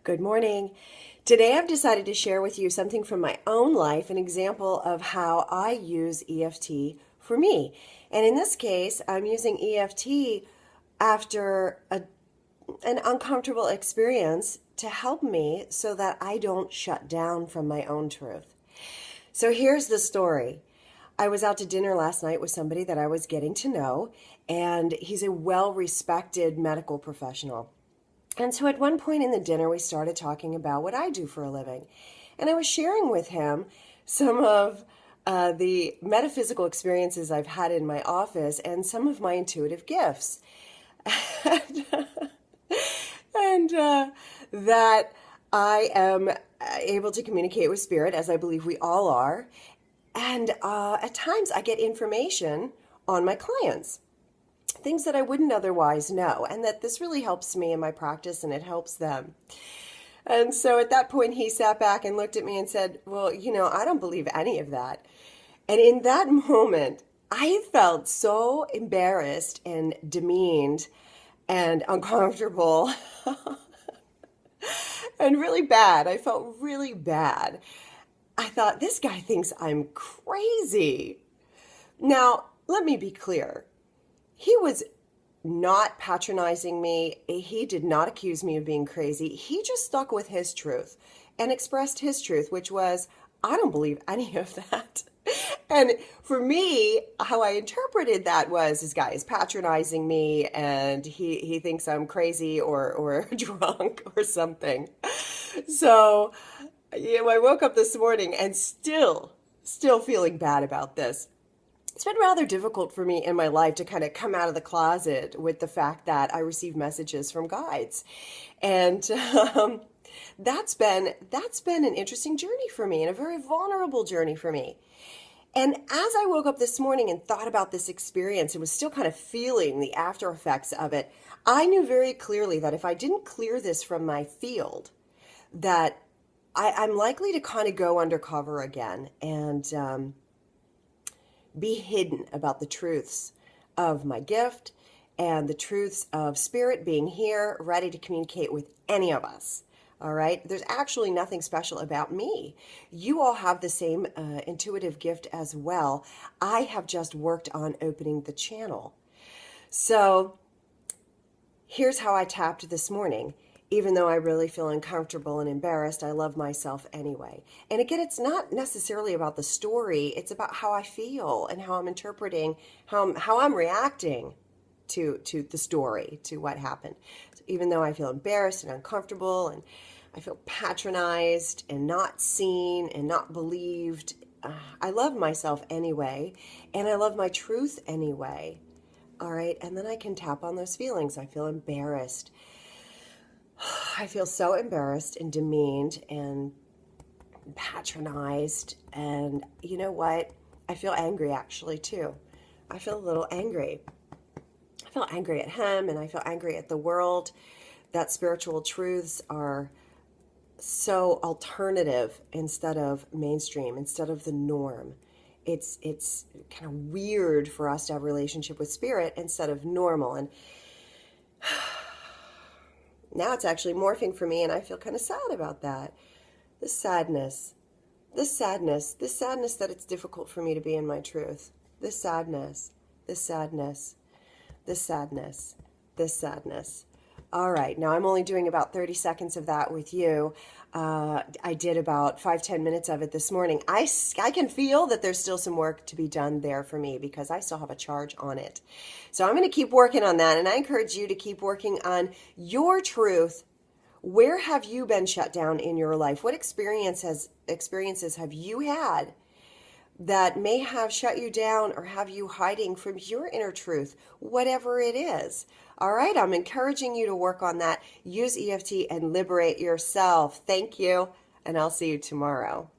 Good morning. Today I've decided to share with you something from my own life, an example of how I use EFT for me. And in this case, I'm using EFT after an uncomfortable experience to help me so that I don't shut down from my own truth. So here's the story. I was out to dinner last night with somebody that I was getting to know, and he's a well-respected medical professional. And so at one point in the dinner, we started talking about what I do for a living. And I was sharing with him some of the metaphysical experiences I've had in my office and some of my intuitive gifts. and that I am able to communicate with spirit, as I believe we all are. And at times I get information on my clients, things that I wouldn't otherwise know, and that this really helps me in my practice and it helps them. And so at that point, he sat back and looked at me and said, well, I don't believe any of that. And in that moment, I felt so embarrassed and demeaned and uncomfortable and really bad. I felt really bad. I thought, this guy thinks I'm crazy. Now, let me be clear. He was not patronizing me. He did not accuse me of being crazy. He just stuck with his truth and expressed his truth, which was, I don't believe any of that. And for me, how I interpreted that was, this guy is patronizing me and he thinks I'm crazy or drunk or something. So, I woke up this morning and still feeling bad about this. It's been rather difficult for me in my life to kind of come out of the closet with the fact that I receive messages from guides. And that's been an interesting journey for me and a very vulnerable journey for me. And as I woke up this morning and thought about this experience and was still kind of feeling the after effects of it, I knew very clearly that if I didn't clear this from my field, that I'm likely to kind of go undercover again and be hidden about the truths of my gift and the truths of spirit being here, ready to communicate with any of us. All right? There's actually nothing special about me. You all have the same intuitive gift as well. I have just worked on opening the channel. So here's how I tapped this morning. Even though I really feel uncomfortable and embarrassed, I love myself anyway. And again, it's not necessarily about the story. It's about how I feel and how I'm interpreting, how I'm reacting to the story, to what happened. So even though I feel embarrassed and uncomfortable and I feel patronized and not seen and not believed, I love myself anyway. And I love my truth anyway. All right. And then I can tap on those feelings. I feel embarrassed. I feel so embarrassed and demeaned and patronized. And you know what? I feel angry actually too. I feel a little angry. I feel angry at him and I feel angry at the world that spiritual truths are so alternative instead of mainstream, instead of the norm. It's kind of weird for us to have a relationship with spirit instead of normal. And now it's actually morphing for me, and I feel kind of sad about that. This sadness that it's difficult for me to be in my truth. This sadness. All right, now I'm only doing about 30 seconds of that with you. I did about 5-10 minutes of it this morning. I can feel that there's still some work to be done there for me because I still have a charge on it. So I'm going to keep working on that, and I encourage you to keep working on your truth. Where have you been shut down in your life? What experiences have you had that may have shut you down or have you hiding from your inner truth, whatever it is? All right, I'm encouraging you to work on that. Use EFT and liberate yourself. Thank you, and I'll see you tomorrow.